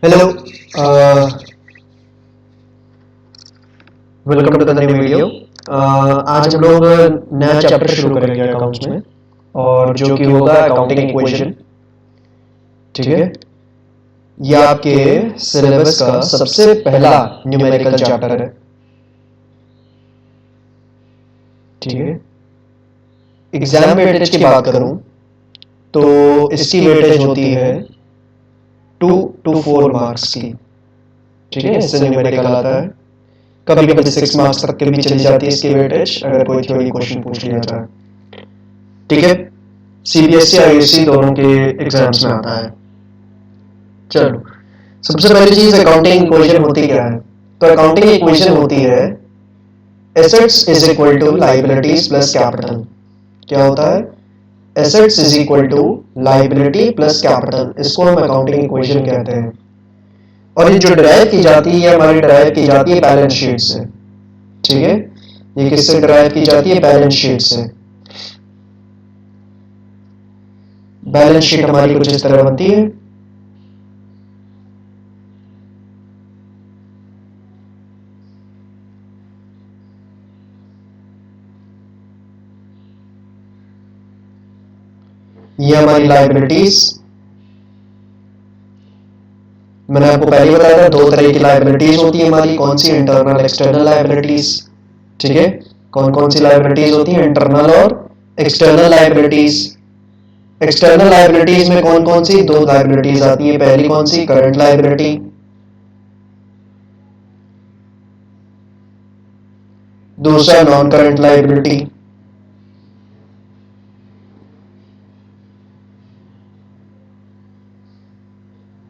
Hello. Welcome to the new video. आज हम लोग नया चैप्टर शुरू करेंगे अकाउंट्स में, और जो कि होगा अकाउंटिंग इक्वेशन। ठीक है, ये आपके सिलेबस का सबसे पहला न्यूमेरिकल चैप्टर है। ठीक है, एग्जाम वेटेज की बात करूं तो इसकी वेटेज होती है 2 to 4 मार्क्स की। ठीक है, इससे न्यूमेरिकल आता है। कभी कभी 6 मार्क्स तक के भी चली जाती है इसकी वेटेज, अगर कोई थ्योरी क्वेश्चन पूछ लिया जाए। ठीक है, सीबीएसई आईएससी दोनों के एग्जाम्स में आता है। चलो, सबसे पहली चीज अकाउंटिंग इक्वेशन होती क्या है? तो अकाउंटिंग इक्वेशन होती है assets is equal to liabilities plus capital. क्या होता है? Assets is equal to liability plus capital, इसको हम अकाउंटिंग इक्वेशन कहते हैं। और ये जो डिराइव की जाती है, हमारी डिराइव की जाती है बैलेंस शीट से। ठीक है, ये किससे डिराइव की जाती है? बैलेंस शीट से। बैलेंस शीट हमारी कुछ इस तरह बनती है। ये हमारी लाइबिलिटीज, मैंने आपको पहले बताया था 2 तरह की लाइबिलिटीज होती है हमारी। कौन सी? Internal external liabilities. ठीक है, कौन कौन सी लाइबिलिटीज होती है? इंटरनल और एक्सटर्नल लाइबिलिटीज। एक्सटर्नल लाइबिलिटीज में कौन कौन सी? 2 लाइबिलिटीज आती है। पहली कौन सी? Current liability. दूसरा नॉन करंट लाइबिलिटी।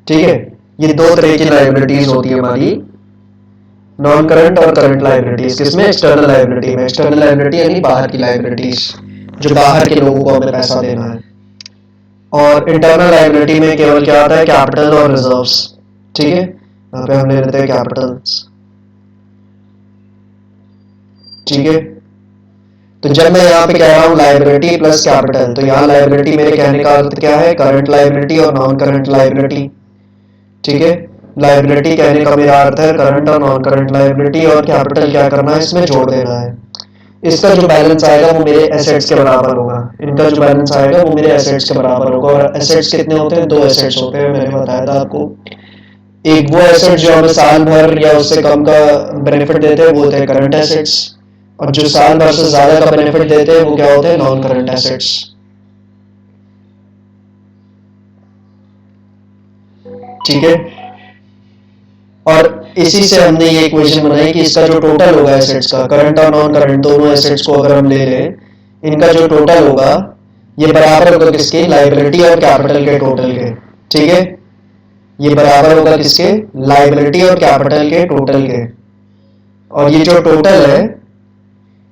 ठीक है, ये 2 तरह की लाइबिलिटीज होती है हमारी, नॉन करंट और करंट लाइबिलिटीज। किसमें? एक्सटर्नल लाइबिलिटी में। एक्सटर्नल लाइबिलिटी यानी बाहर की लाइबिलिटीज, जो बाहर के लोगों को हमें पैसा देना है। और इंटरनल लाइबिलिटी में केवल क्या आता है? कैपिटल और रिजर्व्स। ठीक है, यहाँ पे हम ले लेते हैं कैपिटल्स। ठीक है, तो जब मैं यहाँ पे कह रहा हूँ लाइबिलिटी प्लस कैपिटल, तो यहाँ लाइबिलिटी मेरे कहने का अर्थ क्या है? करंट लाइबिलिटी और नॉन करंट लाइबिलिटी। ठीक है, लाइबिलिटी कहने का मेरा अर्थ है करंट और नॉन करंट लाइबिलिटी, और कैपिटल क्या करना है? इसमें जोड़ देना है। इसका जो बैलेंस आएगा वो मेरे एसेट्स के बराबर होगा। इनका जो बैलेंस आएगा वो मेरे एसेट्स के बराबर होगा। और एसेट्स कितने होते हैं? 2 एसेट्स होते हैं, मैंने बताया था आपको। एक वो एसेट जो हमें साल भर या उससे कम का बेनिफिट देते हैं, वो होते हैं करंट एसेट्स। और जो साल भर से ज्यादा का बेनिफिट देते हैं वो क्या होते हैं? Non current assets. ठीक है, और इसी से हमने ये इक्वेशन बनाई कि इसका जो टोटल होगा एसेट्स का, करंट और नॉन करंट दोनों एसेट्स को अगर हम ले लें, इनका जो टोटल होगा ये बराबर होगा किसके? लाइबिलिटी और कैपिटल के टोटल के। ठीक है, ये बराबर होगा किसके? लाइबिलिटी और कैपिटल के टोटल के। और ये जो टोटल है,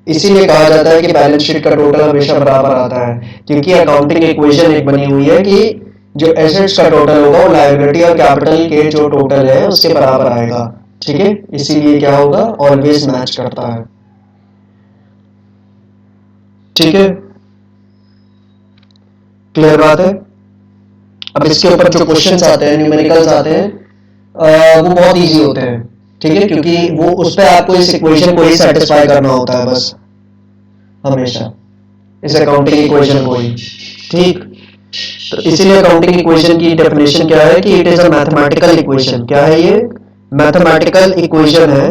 इसीलिए कहा जाता है कि बैलेंस शीट का टोटल हमेशा बराबर आता है, क्योंकि अकाउंटिंग इक्वेशन एक बनी हुई है कि जो एसेट्स का टोटल होगा वो लायबिलिटी और कैपिटल के जो टोटल है उसके बराबर आएगा। ठीक है, इसीलिए क्या होगा? ऑलवेज मैच करता है। ठीक है, क्लियर बात है। अब इसके ऊपर जो क्वेश्चंस आते हैं, न्यूमेरिकल्स आते हैं, वो बहुत इजी होते हैं। ठीक है, क्योंकि वो उस पर आपको इस इक्वेशन को ही सेटिस्फाई करना होता है बस, हमेशा इस अकाउंटिंग इक्वेशन को ही। ठीक, तो इसीलिए अकाउंटिंग इक्वेशन की डेफिनेशन क्या है? कि it is a mathematical equation. क्या है ये? मैथमेटिकल इक्वेशन है,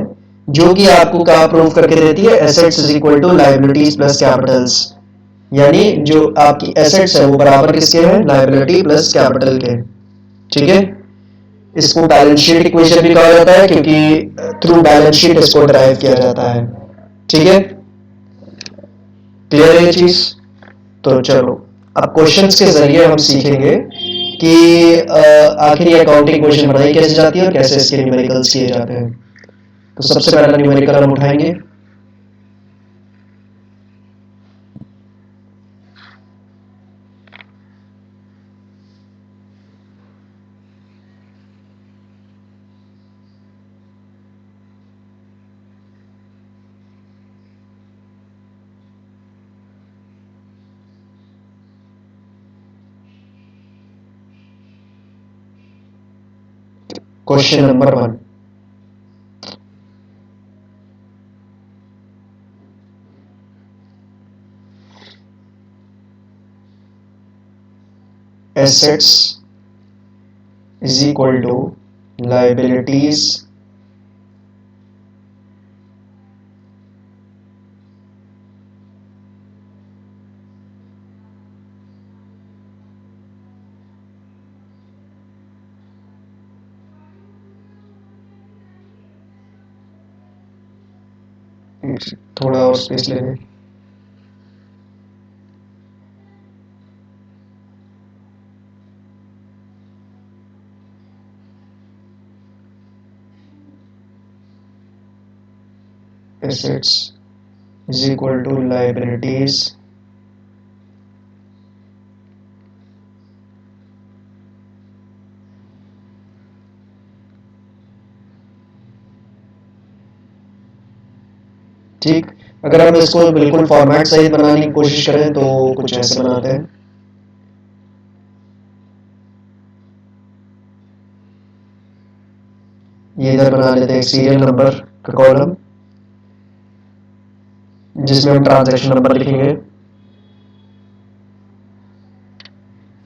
जो कि आपको क्या प्रूव करके देती है? Assets is equal to liabilities plus capitals. यानी जो आपकी एसेट्स है वो बराबर किसके हैं? लाइबिलिटी प्लस कैपिटल के। ठीक है, इसको बैलेंस शीट इक्वेशन भी कहा जाता है, क्योंकि थ्रू बैलेंस शीट इसको ड्राइव किया जाता है। ठीक है, क्लियर है ये चीज? तो चलो, अब क्वेश्चंस के जरिए हम सीखेंगे कि आखिर ये अकाउंटिंग इक्वेशन बनाई कैसे जाती है और कैसे इसके न्यूमेरिकल्स किए जाते हैं। तो सबसे पहला न्यूमेरिकल हम उठाएंगे। Question number 1, assets is equal to liabilities थोड़ा और स्पेस ले लें। assets is equal to liabilities ठीक। अगर हम इसको बिल्कुल फॉर्मेट सही बनाने की कोशिश करें तो कुछ ऐसे बनाते हैं। ये इधर बना लेते हैं सीरियल नंबर का कॉलम जिसमें हम ट्रांजैक्शन नंबर लिखेंगे,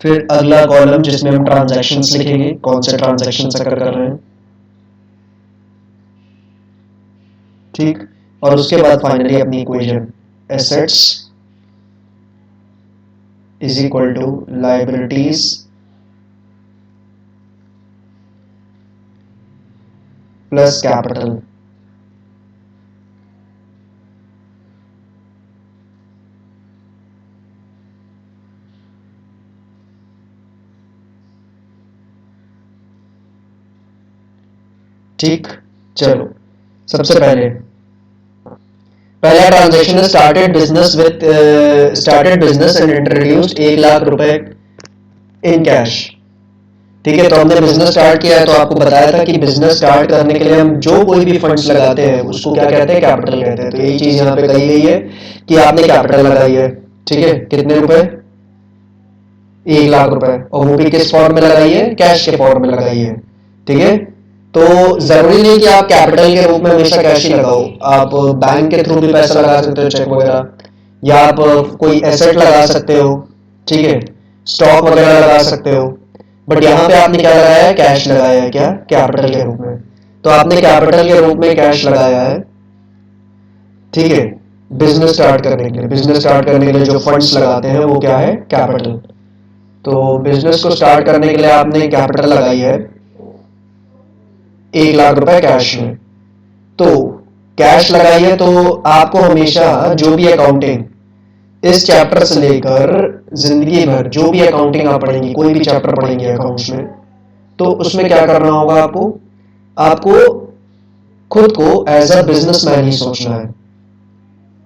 फिर अगला कॉलम जिसमें हम ट्रांजैक्शंस लिखेंगे, कौन से ट्रांजैक्शंस अगर कर रहे हैं, ठीक। और उसके बाद फाइनली अपनी equation assets is equal to liabilities plus capital. ठीक, चलो सबसे पहला ट्रांजैक्शन है स्टार्टेड बिजनेस एंड इंट्रोड्यूस्ड 1,00,000 रुपए इन कैश। ठीक है, तो हमने बिजनेस स्टार्ट किया है, तो आपको बताया था कि बिजनेस स्टार्ट करने के लिए हम जो कोई भी फंड्स लगाते हैं उसको क्या कहते हैं, कैपिटल कहते हैं। तो यही चीज यहाँ पे कही गई है कि आपने कैपिटल लगाई है, ठीक है, कितने रुपए, 1,00,000 रुपए, और वो भी किस फॉर्म में लगाई है, कैश के फॉर्म में लगाई है। ठीक है, तो जरूरी नहीं कि आप कैपिटल के रूप में हमेशा कैश ही लगाओ, आप बैंक के थ्रू भी पैसा लगा सकते हो, चेक वगैरह, या आप कोई एसेट लगा सकते हो, ठीक है, स्टॉक वगैरह लगा सकते हो। बट यहाँ पे आपने क्या लगाया है, कैश लगाया है, क्या, कैपिटल के रूप में। तो आपने कैपिटल के रूप में कैश लगाया है, ठीक है, बिजनेस स्टार्ट करने के लिए। बिजनेस स्टार्ट करने के लिए जो फंड्स लगाते हैं वो क्या है, कैपिटल। तो बिजनेस को स्टार्ट करने के लिए आपने कैपिटल लगाई है 1,00,000 रुपए कैश में। तो कैश लगाई है, तो आपको हमेशा जो भी अकाउंटिंग इस चैप्टर से लेकर जिंदगी भर जो भी अकाउंटिंग आप पढ़ेंगे, कोई भी चैप्टर पढ़ेंगे अकाउंट्स में, तो उसमें क्या करना होगा आपको, आपको खुद को एज अ बिजनेसमैन ही सोचना है।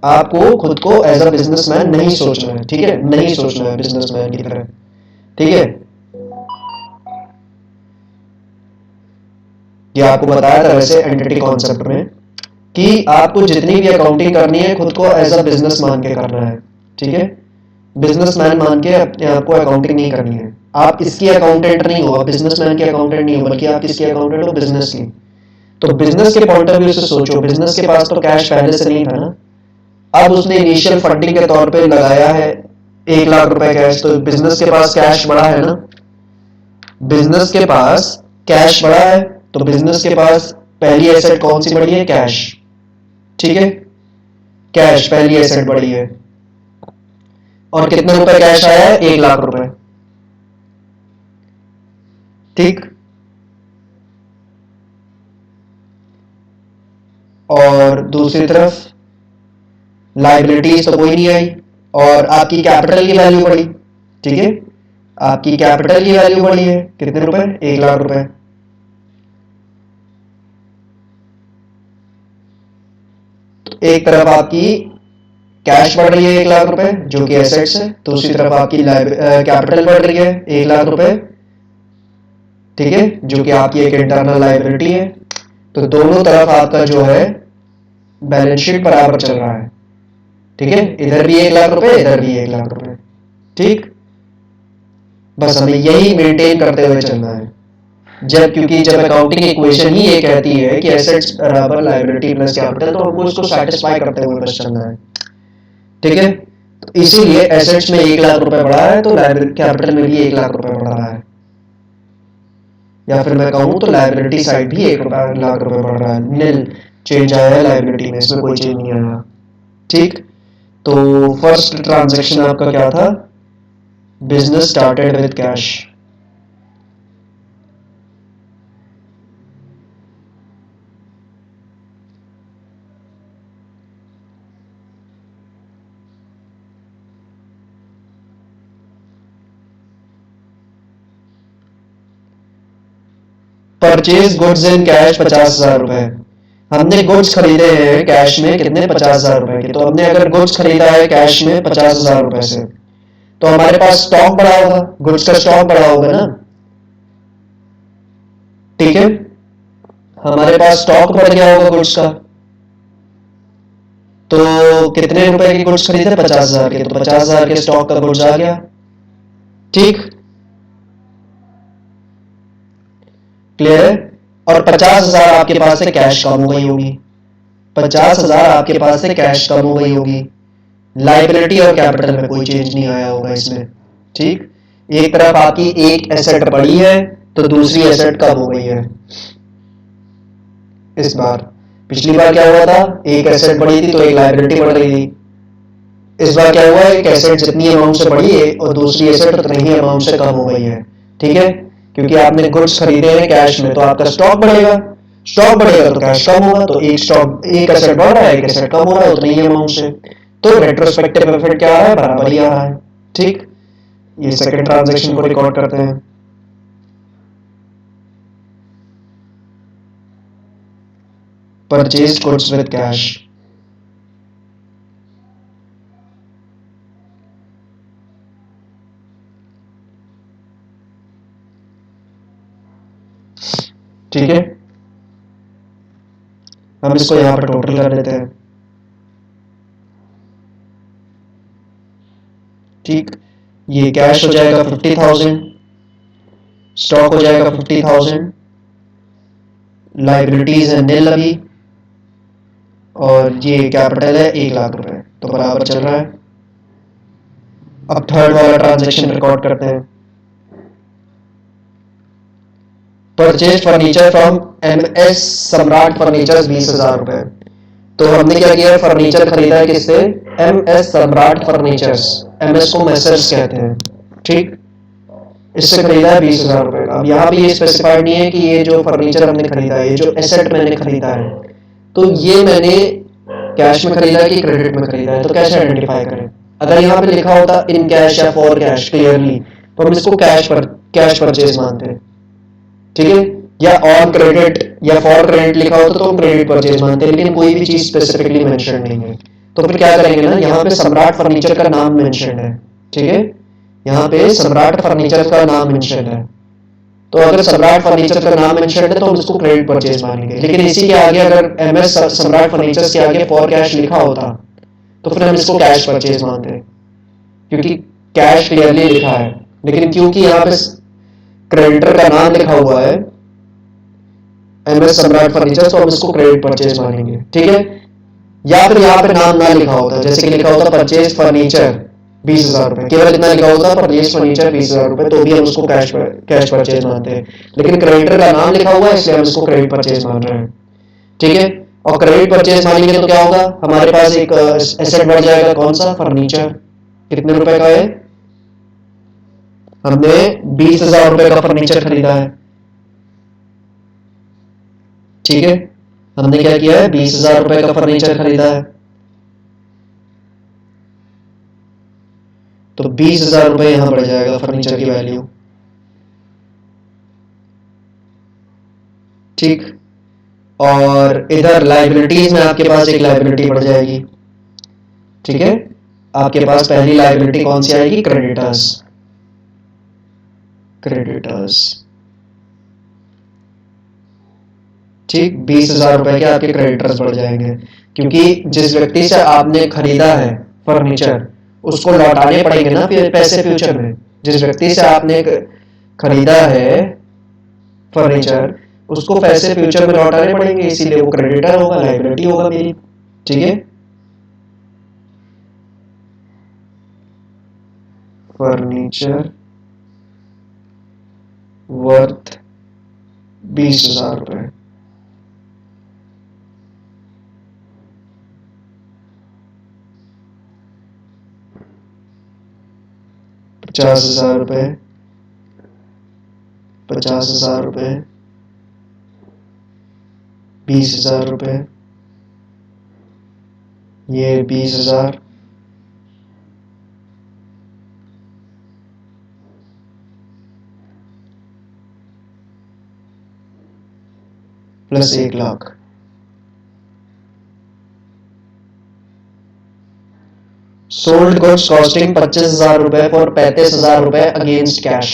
आपको खुद को एज अ बिजनेसमैन नहीं सोचना है, ठीक है, नहीं सोचना है बिजनेसमैन की तरह, ठीक है। ये आपको बताया था वैसे एंटिटी कॉन्सेप्ट में कि आपको जितनी भी अकाउंटिंग करनी है खुद को एज अ बिजनेस मान के करना है, ठीक है। बिजनेसमैन मान के अपने आप को अकाउंटिंग नहीं करनी है। आप इसकी अकाउंटेंट नहीं हो, आप बिजनेसमैन की अकाउंटेंट नहीं हो, बल्कि आप किसकी अकाउंटेंट हो, बिजनेस की। तो बिजनेस के पॉइंट ऑफ व्यू से सोचो, बिजनेस के पास तो कैश पहले से नहीं था ना, अब उसने इनिशियल फंडिंग के तौर पे लगाया है 1,00,000 रुपए कैश, तो बिजनेस के पास कैश बढ़ा है ना, बिजनेस के पास कैश बढ़ा है, तो बिजनेस के पास पहली एसेट कौन सी बढ़ी है, कैश, ठीक है, कैश पहली एसेट बढ़ी है। और कितने रुपए कैश आया है, 1,00,000 रुपए, ठीक। और दूसरी तरफ लाइबिलिटीज तो कोई नहीं आई, और आपकी कैपिटल की वैल्यू बढ़ी, ठीक है, आपकी कैपिटल की वैल्यू बढ़ी है कितने रुपए, 1,00,000 रुपए। एक तरफ आपकी कैश बढ़ रही है 1,00,000 रुपए जो कि एसेट्स है, दूसरी तरफ आपकी कैपिटल बढ़ रही है 1,00,000 रुपए, ठीक है, जो कि आपकी एक इंटरनल लाइबिलिटी है। तो दोनों तरफ आपका जो है बैलेंस शीट बराबर चल रहा है, ठीक है, इधर भी 1,00,000 रुपए, इधर भी 1,00,000 रुपए, ठीक। बस हमें यही मेंटेन करते हुए चलना है। क्योंकि जब अकाउंटिंग इक्वेशन ही ये कहती है कि एसेट्स बराबर लायबिलिटी प्लस कैपिटल, तो हमको इसको सेटिस्फाई करते हुए बस चलना है। ठीक है, तो इसीलिए एसेट्स में 1 लाख रुपए बढ़ा है, तो लायबिलिटी कैपिटल में भी 1 लाख रुपए बढ़ रहा है, या फिर मैं कहूँ तो लायबिलिटी साइड भी 1 लाख रुपए बढ़ रहा है। नील चेंज आया है लायबिलिटी में, इसमें कोई चेंज नहीं आया। ठीक, तो फर्स्ट ट्रांजैक्शन आपका क्या था? Business started with cash. Purchase goods in cash 50,000 रुपए। हमने गुड्स खरीदे हैं कैश में कितने? 50,000 रुपए के। तो हमने अगर गुड्स खरीदा है कैश में 50,000 रुपए से, तो हमारे पास स्टॉक बढ़ा होगा, गुड्स का स्टॉक बढ़ा होगा ना। ठीक है, हमारे पास स्टॉक बढ़ गया होगा गुड्स का। तो कितने रुपए के गुड्स खरीदे? 50,000 के, तो 50,000 के स्टॉक का गुड्स आ गया। ठीक, क्लियर है? और 50,000 आपके पास से कैश कम हो गई होगी, 50,000 आपके पास से कैश कम हो गई होगी। लाइबिलिटी और कैपिटल में कोई चेंज नहीं आया होगा इसमें। ठीक, एक तरफ आपकी एक एसेट बढ़ी है तो दूसरी एसेट कम हो गई है इस बार। पिछली बार क्या हुआ था? एक एसेट बढ़ी थी तो एक लाइबिलिटी बढ़ रही थी। इस बार क्या हुआ? एक एसेट जितनी अमाउंट से बढ़ी है और दूसरी एसेट उतनी ही अमाउंट से कम हो गई है। ठीक है, क्योंकि आपने गुड्स खरीदे हैं कैश में, तो आपका स्टॉक बढ़ेगा, स्टॉक बढ़ेगा तो कैश कम होगा, तो एक एसेट बढ़ रहा है, एक एसेट कम हो रहा है उतनी ही अमाउंट से। तो रेट्रोस्पेक्टिव इफेक्ट क्या आ रहा है? बराबर ही आ रहा है। ठीक, ये सेकंड ट्रांजैक्शन को रिकॉर्ड करते हैं। Purchased goods with cash. ठीक है, हम इसको यहां पर टोटल कर लेते हैं। ठीक, ये कैश हो जाएगा 50,000, स्टॉक हो जाएगा 50,000, लाइबिलिटीज है नील अभी, और ये कैपिटल है 1 लाख रुपए, तो बराबर चल रहा है। अब थर्ड वाला ट्रांजैक्शन रिकॉर्ड करते हैं। परचेज फर्नीचर फ्रॉम MS सम्राट फर्नीचर 20,000 रुपए। तो हमने क्या किया? फर्नीचर खरीदा है किससे? MS सम्राट फर्नीचर्स, MS को मैसर्स कहते हैं। ठीक, इससे खरीदा है 20,000 रुपए का। अब यहाँ पे ये स्पेसिफाइड नहीं है कि ये जो फर्नीचर हमने खरीदा है, ये जो एसेट मैंने खरीदा है, तो ये मैंने कैश में खरीदा है कि क्रेडिट में खरीदा है, तो कैसे आइडेंटिफाई करें? अगर यहाँ पे लिखा होता इन कैश या फॉर कैश क्लियरली, तो हम इसको कैश परचेज मानते हैं। ठीक है, या ऑन क्रेडिट या फॉर क्रेडिट लिखा होता तो हम क्रेडिट परचेज मानते हैं, लेकिन कोई भी चीज स्पेसिफिकली मेंशन नहीं है। तो फिर क्या करेंगे ना, यहाँ पे सम्राट फर्नीचर का नाम मेंशन है। ठीक है, यहाँ पे सम्राट फर्नीचर का नाम मेंशन है, तो अगर सम्राट फर्नीचर का नाम मेंशन है तो हम इसको क्रेडिट परचेज मानेंगे। लेकिन इसी के आगे अगर MS सम्राट फर्नीचर के आगे फॉर कैश लिखा होता तो फिर हम इसको कैश परचेज मानते हैं, क्योंकि कैश क्लियरली लिखा है। लेकिन क्योंकि यहाँ पे क्रेडिटर का नाम लिखा हुआ है MS सम्राट फर्नीचर, तो हम इसको क्रेडिट परचेज मानेंगे। ठीक है, या फिर यहाँ पे नाम ना लिखा होता, जैसे कि लिखा होता परचेज फर्नीचर 20,000 रुपए, केवल इतना लिखा होता परचेज फर्नीचर 20,000 रुपए, तो भी हम उसको कैश परचेज मानते हैं। लेकिन क्रेडिटर का नाम लिखा हुआ है इसलिए हम इसको क्रेडिट परचेज मान रहे हैं। ठीक है, और क्रेडिट परचेज मानेंगे तो क्या होगा? हमारे पास एक एसेट बढ़ जाएगा, कौन सा? फर्नीचर। कितने रुपए का है? हमने 20,000 रुपए का फर्नीचर खरीदा है। ठीक है, हमने क्या किया है? 20,000 रुपए का फर्नीचर खरीदा है, तो 20,000 रुपए यहां बढ़ जाएगा फर्नीचर की वैल्यू। ठीक, और इधर लाइबिलिटीज में आपके पास एक लाइबिलिटी बढ़ जाएगी। ठीक है, आपके पास पहली लाइबिलिटी कौन सी आएगी? क्रेडिटर्स। क्रेडिटर्स, ठीक, 20,000 रुपए के आपके क्रेडिटर्स बढ़ जाएंगे, क्योंकि जिस व्यक्ति से आपने खरीदा है फर्नीचर उसको लौटाने पड़ेंगे ना फिर पैसे फ्यूचर में। जिस व्यक्ति से आपने खरीदा है फर्नीचर, उसको पैसे फ्यूचर में लौटाने पड़ेंगे, इसीलिए वो क्रेडिटर होगा, लाइबिलिटी होगा मेरी। ठीक है, फर्नीचर वर्थ 20,000 रुपए, 50,000 रुपए, 50,000 रुपए, 20,000 रुपए, ये 20,000 प्लस 1,00,000। सोल्ड गुड्स कॉस्टिंग 25,000 रुपए फॉर 35,000 रुपए अगेंस्ट कैश।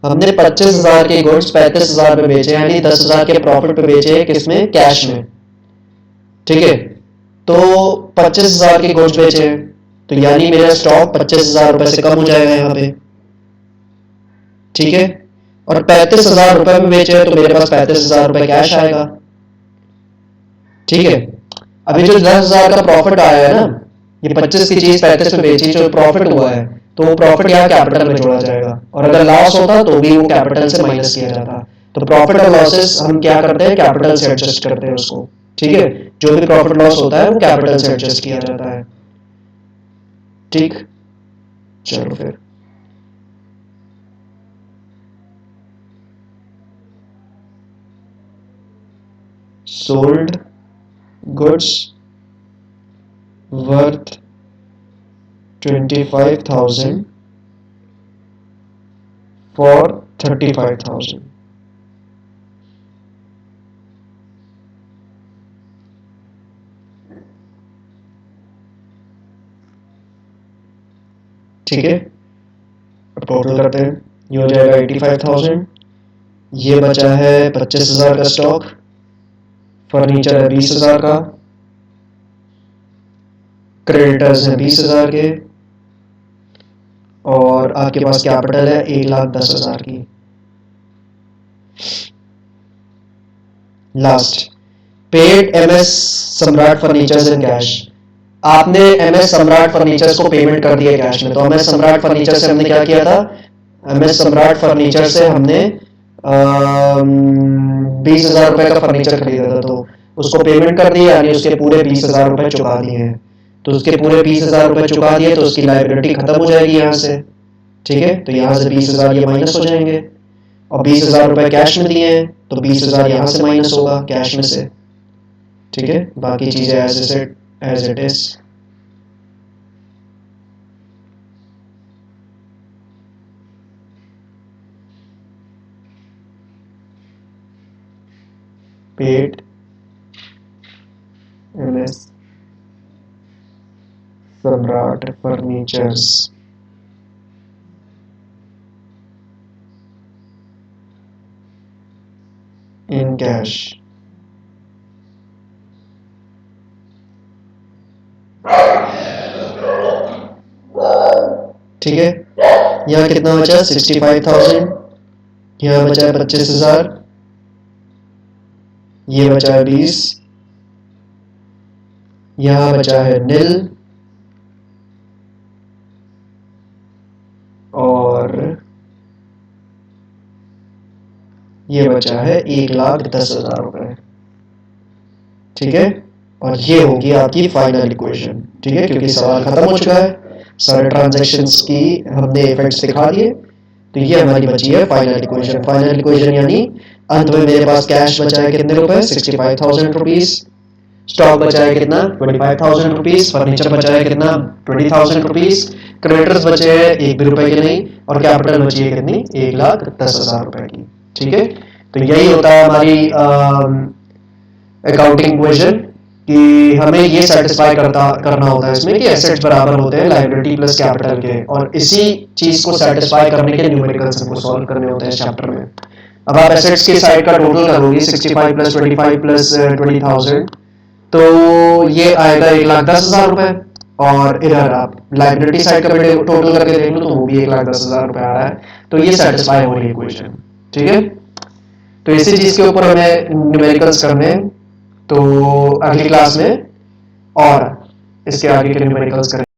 हमने 25,000 के गुड्स 35,000 में बेचे, यानी 10,000 के प्रॉफिट पे बेचे, किसमें? कैश में। ठीक है, तो 25,000 के गुड्स बेचे, तो यानी मेरा स्टॉक 25,000 रुपए से कम हो जाएगा यहाँ पे। ठीक है, और 35,000 रुपए में बेचे तो मेरे पास 35,000 रुपए कैश आएगा। ठीक है, अभी जो 10,000 का प्रॉफिट आया है ना, ये 25 की चीज 35 में बेची, जो प्रॉफिट हुआ है, तो वो प्रॉफिट यहाँ कैपिटल में जोड़ा जाएगा, और अगर लॉस होता तो भी वो कैपिटल से माइनस किया जाता। तो प्रॉफिट और लॉसेस हम क्या करते हैं? कैपिटल से एडजस्ट करते हैं उसको। ठीक है, जो भी प्रॉफिट लॉस होता है वो कैपिटल से एडजस्ट किया जाता है। ठीक, चलो फिर सोल्ड गुड्स वर्थ 25,000 फॉर 35,000। ठीक है, अब टोटल करते हैं, ये हो जाएगा 85,000, ये बचा है 25,000 का स्टॉक, फर्नीचर है 20,000 का, क्रेडिटर्स है 20,000 के, और आपके पास कैपिटल है 1,10,000 की। Last, paid MS Samrat furnitures in cash. आपने एमएस सम्राट फर्नीचर्स को पेमेंट कर दिया कैश में, तो एमएस सम्राट फर्नीचर से हमने क्या किया था? एमएस सम्राट फर्नीचर से हमने 20,000 रुपए का फर्नीचर खरीदा था, तो उसको पेमेंट कर दिया, यानी उसके पूरे 20,000 रुपए चुका दिए हैं। तो उसके पूरे 20,000 रुपए चुका दिए, तो उसकी लाइबिलिटी खत्म हो जाएगी यहाँ से। ठीक है, तो यहाँ से 20,000 ये माइनस हो जाएंगे, और 20,000 रुपए कैश में दिए हैं, तो 20,000 यहाँ से माइनस होगा कैश में से। ठीक है, बाकी चीजें as it is. Paid MS Samrat furnitures in cash. ठीक है, यहाँ कितना बचा? 65,000, यहाँ बचा है 25,000, ये बचा है 20, यहाँ बचा है नील, और ये बचा है 1,10,000 रुपए। ठीक है, और ये होगी आपकी फाइनल इक्वेशन। ठीक है, क्योंकि सवाल खत्म हो चुका है, सारे ट्रांजैक्शंस की हमने इफेक्ट्स दिखा दिए, तो ये हमारी बची है फाइनल इक्वेशन। फाइनल इक्वेशन यानी अंत में मेरे पास कैश बचा है कितने रुपए? 65,000 रुपीज, स्टॉक बचा है कितना? 25,000 रुपीज, फर्नीचर बचा है कितना? 20,000 रुपीज, क्रेडिटर्स बचे हैं 1 भी रुपए के नहीं, और कैपिटल बची है कितनी? 1,10,000 रुपए की। ठीक है, तो यही होता है हमारी अकाउंटिंग इक्वेशन, कि हमें ये सेटिस्फाई करना होता है इसमें कि एसेट्स बराबर होते हैं लायबिलिटी प्लस कैपिटल के, और इसी चीज को सेटिस्फाई करने के न्यूमेरिकल्स हमको सॉल्व करने होते हैं इस चैप्टर में। अब आप एसेट्स की साइड का टोटल करोगे 65 प्लस 25 प्लस 20,000, तो ये आएगा 1,10,000 रुपए, और इधर आप लायबिलिटी साइड का टोटल करके देख लो तो वो भी 1,10,000 रुपए आ रहा है, तो ये सेटिस्फाई हो रही है इक्वेशन। ठीक है, तो इसी चीज के ऊपर हमें न्यूमेरिकल्स करने हैं, तो अगली क्लास में और इसके आगे के न्यूमेरिकल्स करें।